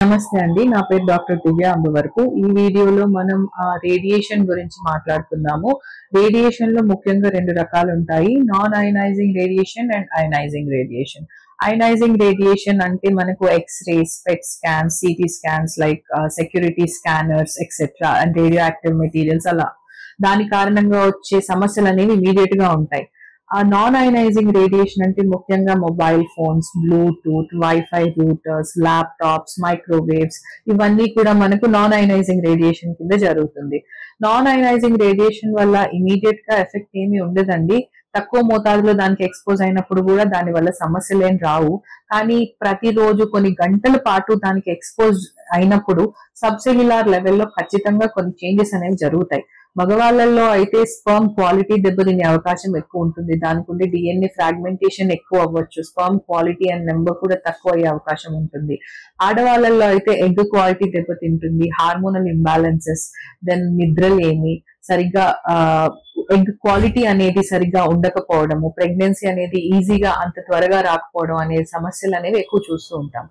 నమస్తే అండి. నా పేరు డాక్టర్ దివ్య అంబవరపు. ఈ వీడియోలో మనం రేడియేషన్ గురించి మాట్లాడుకుందాము. రేడియేషన్‌లో ముఖ్యంగా 2 రకాలుంటాయి. Non ionizing radiation and ionizing radiation. Ionizing radiation అంటే మనకు X rays, PET scans, CT scans like security scanners etcetera and radioactive materials అలా. దాని కారణంగా వచ్చే సమస్యలనేవి ఇమ్మీడియేట్‌గా ఉంటాయి. నాన్ అయనైజింగ్ రేడియేషన్ అంటే ముఖ్యంగా mobile phones, Bluetooth, wifi Reuters, laptops, microwaves ఇవన్నీ కూడా మనకు నాన్ అయనైజింగ్ రేడియేషన్ కింద జరుగుతుంది. నాన్ అయనైజింగ్ రేడియేషన్ వల్ల ఇమీడియట్ గా ఎఫెక్ట్ ఏమీ ఉండదండి. తక్కువ మోతాదులో దానికి ఎక్స్పోజ్ అయినప్పుడు కూడా దాని వల్ల సమస్యలేం రావు. కానీ ప్రతిరోజు కొన్ని గంటల పాటు దానికి ఎక్స్పోజ్ అయినప్పుడు సబ్ సెల్యులార్ లెవెల్లో ఖచ్చితంగా కొన్ని చేంజెస్ అనేవి జరుగుతాయి. మగవాళ్ళల్లో అయితే స్పర్మ్ క్వాలిటీ దెబ్బతినే అవకాశం ఎక్కువ ఉంటుంది. దానికి ఉండే డిఎన్ఏ ఫ్రాగ్మెంటేషన్ ఎక్కువ అవ్వచ్చు. స్పర్మ్ క్వాలిటీ అండ్ నెంబర్ కూడా తక్కువ అయ్యే అవకాశం ఉంటుంది. ఆడవాళ్ళల్లో అయితే ఎగ్ క్వాలిటీ దెబ్బతింటుంది. హార్మోనల్ ఇంబ్యాలెన్సెస్, దెన్ నిద్రలేమి, సరిగ్గా ఎగ్ క్వాలిటీ అనేది సరిగ్గా ఉండకపోవడము, ప్రెగ్నెన్సీ అనేది ఈజీగా అంత త్వరగా రాకపోవడం అనే సమస్యలు అనేవి ఎక్కువ చూస్తూ ఉంటాం.